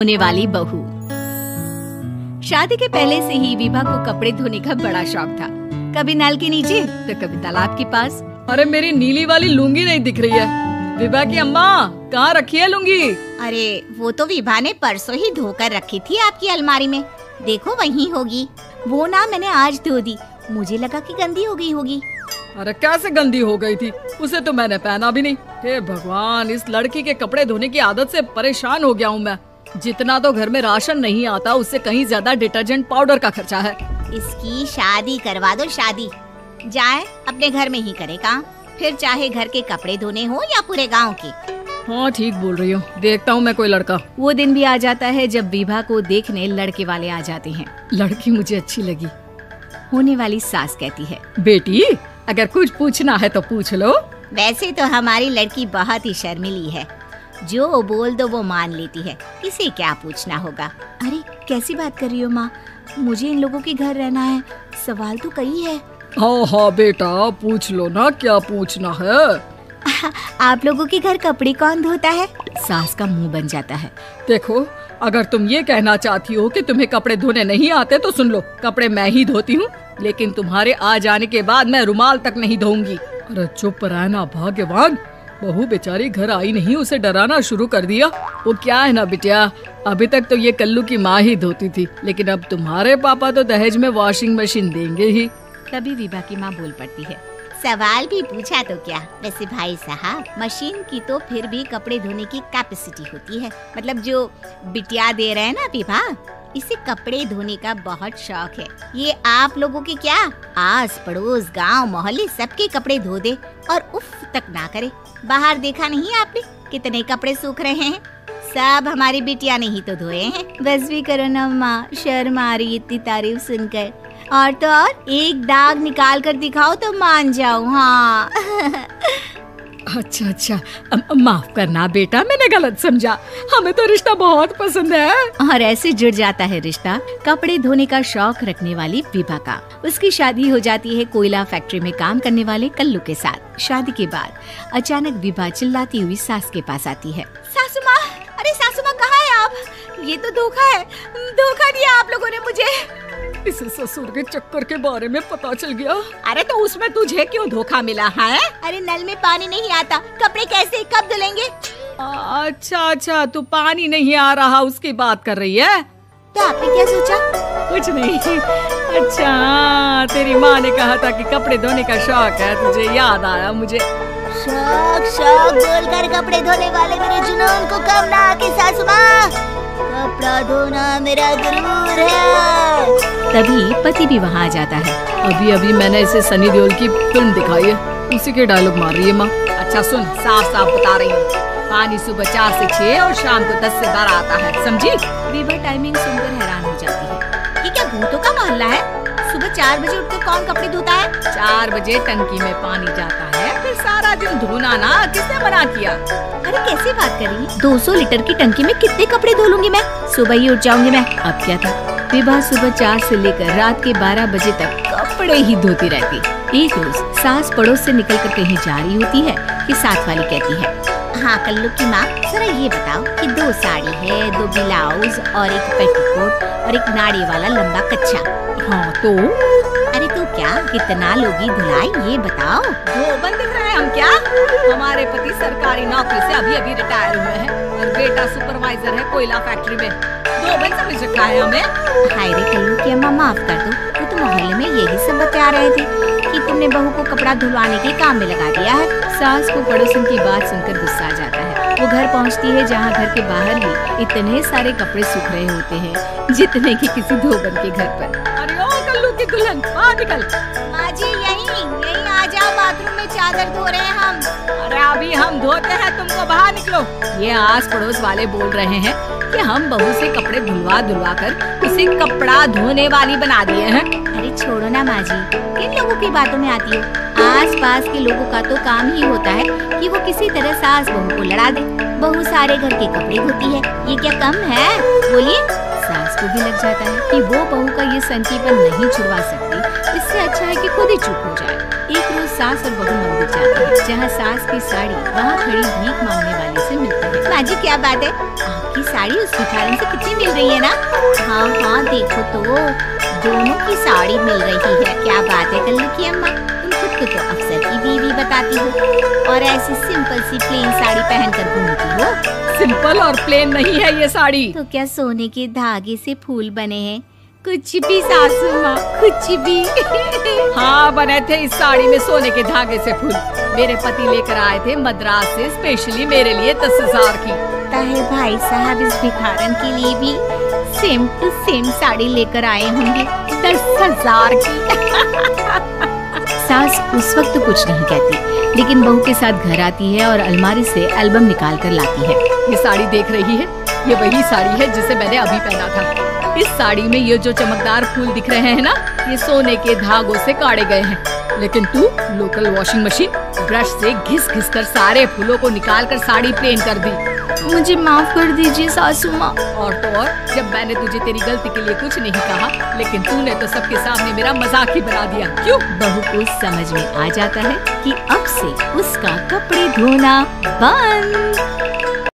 होने वाली बहू। शादी के पहले से ही विभा को कपड़े धोने का बड़ा शौक था। कभी नल के नीचे तो कभी तालाब के पास। अरे मेरी नीली वाली लुंगी नहीं दिख रही है। विभा की अम्मा कहाँ रखी है लुंगी? अरे वो तो विभा ने परसों ही धोकर रखी थी आपकी अलमारी में। देखो वहीं होगी। वो ना मैंने आज धो दी, मुझे लगा कि गंदी हो गई होगी। अरे कैसे गंदी हो गई थी? उसे तो मैंने पहना भी नहीं। हे भगवान, इस लड़की के कपड़े धोने की आदत से परेशान हो गया हूँ मैं। जितना तो घर में राशन नहीं आता उससे कहीं ज्यादा डिटर्जेंट पाउडर का खर्चा है। इसकी शादी करवा दो, शादी जाए अपने घर में ही करे काम, फिर चाहे घर के कपड़े धोने हो या पूरे गांव के। हाँ ठीक बोल रही हो, देखता हूँ मैं कोई लड़का। वो दिन भी आ जाता है जब विभा को देखने लड़के वाले आ जाते हैं। लड़की मुझे अच्छी लगी। होने वाली सास कहती है, बेटी अगर कुछ पूछना है तो पूछ लो। वैसे तो हमारी लड़की बहुत ही शर्मीली है, जो बोल दो वो मान लेती है, इसे क्या पूछना होगा। अरे कैसी बात कर रही हो माँ, मुझे इन लोगों के घर रहना है, सवाल तो कई है। हाँ हाँ बेटा पूछ लो ना, क्या पूछना है। आप लोगों के घर कपड़े कौन धोता है? सास का मुंह बन जाता है। देखो अगर तुम ये कहना चाहती हो कि तुम्हें कपड़े धोने नहीं आते तो सुन लो, कपड़े मैं ही धोती हूँ, लेकिन तुम्हारे आ जाने के बाद मैं रुमाल तक नहीं धोऊंगी। अरे चुप रहना भाग्यवान, बहू बेचारी घर आई नहीं, उसे डराना शुरू कर दिया। वो क्या है ना बिटिया, अभी तक तो ये कल्लू की माँ ही धोती थी, लेकिन अब तुम्हारे पापा तो दहेज में वॉशिंग मशीन देंगे ही। तभी विभा की माँ बोल पड़ती है, सवाल भी पूछा तो क्या। वैसे भाई साहब, मशीन की तो फिर भी कपड़े धोने की कैपेसिटी होती है। मतलब जो बिटिया दे रहे हैं ना विभा, इसे कपड़े धोने का बहुत शौक है। ये आप लोगों के क्या, आस पड़ोस गांव मोहल्ले सबके कपड़े धो दे और उफ तक ना करे। बाहर देखा नहीं आपने कितने कपड़े सूख रहे हैं? सब हमारी बिटिया ने ही तो धोए हैं। बस भी करो ना माँ, शर्म आ रही इतनी तारीफ सुनकर। और तो और एक दाग निकाल कर दिखाओ तो मान जाओ। हाँ अच्छा माफ करना बेटा, मैंने गलत समझा। हमें तो रिश्ता बहुत पसंद है। और ऐसे जुड़ जाता है रिश्ता कपड़े धोने का शौक रखने वाली विभा का। उसकी शादी हो जाती है कोयला फैक्ट्री में काम करने वाले कल्लू के साथ। शादी के बाद अचानक विभा चिल्लाती हुई सास के पास आती है। सासू माँ, अरे सासू माँ कहाँ है आप? ये तो धोखा है, धोखा दिया आप लोगों ने मुझे। इसे ससुर के चक्कर के बारे में पता चल गया। अरे तो उसमें तुझे क्यों धोखा मिला है? अरे नल में पानी नहीं आता, कपड़े कैसे कब धुलेंगे? अच्छा तू पानी नहीं आ रहा उसकी बात कर रही है। तो आपने क्या सोचा? कुछ नहीं। अच्छा तेरी माँ ने कहा था कि कपड़े धोने का शौक है, तुझे याद आया मुझे। शौक बोलकर कपड़े धोने वाले मेरे जुनून को कम ना आके सासू माँ, कपड़ा धोना मेरा गुरूर है। तभी पति भी वहाँ आ जाता है। अभी मैंने इसे सनी देओल की फिल्म दिखाई है, उसी के डायलॉग मार रही है माँ। अच्छा सुन, साफ बता रही हूँ, पानी सुबह 4 से 6 और शाम को 10 से 12 आता है, समझी? विभा टाइमिंग सुनकर हैरान हो जाती है। ये क्या भूतों का मोहल्ला है? सुबह 4 बजे उठकर कौन कपड़े धोता है? 4 बजे टंकी में पानी जाता है, फिर सारा दिन धोना ना, किसने मना किया? अरे कैसी बात कर रही है? 200 लीटर की टंकी में कितने कपड़े धो लूंगी मैं? सुबह ही उठ जाऊंगी मैं। अब क्या था, विभा सुबह 4 से लेकर रात के 12 बजे तक कपड़े ही धोती रहती। एक रोज सास पड़ोस से निकलकर कहीं जा रही होती है कि साथ वाली कहती है, हाँ कल्लू की माँ, जरा ये बताओ कि 2 साड़ी है, 2 ब्लाउज और एक पेटीकोट और एक नाड़ी वाला लंबा कच्छा। हाँ तो? अरे तो क्या कितना लोगी धुलाई, ये बताओ। धोबन दिख रहे हैं हम क्या? हमारे पति सरकारी नौकरी से अभी रिटायर हुए हैं और बेटा सुपरवाइजर है कोयला फैक्ट्री में। धोबन समझ रखा है हमें। हाय रे कल्लू की अम्मा, माफ कर दो, वो तो मोहल्ले में यही सब बता रहे थे कि तुमने बहू को कपड़ा धुलवाने के काम में लगा दिया है। सास को पड़ोसन की बात सुनकर गुस्सा आ जाता है। वो घर पहुंचती है जहां घर के बाहर ही इतने सारे कपड़े सूख रहे होते हैं जितने कि किसी धोबन के घर पर। अरे ओ कल्लू की दुल्हन, बाहर निकल। माँ जी यहीं आ जाओ, बाथरूम में चादर धो रहे हैं हम। अरे अभी हम धोते हैं, तुमको बाहर निकलो। ये आस पड़ोस वाले बोल रहे हैं कि हम बहू से कपड़े धुलवा कर उसे कपड़ा धोने वाली बना दिए हैं। अरे छोड़ो ना माँ जी, किन लोगों की बातों में आती हो? आस पास के लोगों का तो काम ही होता है कि वो किसी तरह सास बहू को लड़ा दे। बहू सारे घर के कपड़े धोती है, ये क्या कम है? बोलिए। सास को भी लग जाता है कि वो बहू का ये संकीपन नहीं छुड़वा सकती, इससे अच्छा है कि खुद ही चुप हो जाए। एक रोज सास और बहू मंदिर जाते हैं, जहाँ सास की साड़ी वहाँ खड़ी भीख मांगने वाली से मिलती है। माँ जी क्या बात है? आपकी की साड़ी उस भिखारन से कितनी मिल रही है ना। हाँ हाँ देखो तो दोनों की साड़ी मिल रही है। क्या बात है कल्लू की अम्मा, तुम खुद को तो अफसर की बीवी बताती हो और ऐसी सिंपल सी प्लेन साड़ी पहनकर घूमती हो। सिंपल और प्लेन नहीं है ये साड़ी। तो क्या सोने के धागे से फूल बने हैं? कुछ भी सासू माँ, कुछ भी। हाँ बने थे इस साड़ी में सोने के धागे से फूल। मेरे पति लेकर आए थे मद्रास से स्पेशली मेरे लिए 10,000 की। ताहे भाई साहब इस भिखारन के लिए भी सेम टू सेम साड़ी लेकर आए होंगे 10,000 की। सास उस वक्त तो कुछ नहीं कहती, लेकिन बहू के साथ घर आती है और अलमारी से एल्बम निकाल कर लाती है। ये साड़ी देख रही है, ये वही साड़ी है जिसे मैंने अभी पहना था। इस साड़ी में ये जो चमकदार फूल दिख रहे हैं ना, ये सोने के धागों से काढ़े गए हैं। लेकिन तू लोकल वॉशिंग मशीन ब्रश से घिस घिस कर सारे फूलों को निकाल कर साड़ी प्लेन कर दी। मुझे माफ कर दीजिए सासू माँ। और तो और जब मैंने तुझे तेरी गलती के लिए कुछ नहीं कहा, लेकिन तूने तो सबके सामने मेरा मजाक ही बना दिया। क्यों? बहू को समझ में आ जाता है कि अब से उसका कपड़े धोना बंद।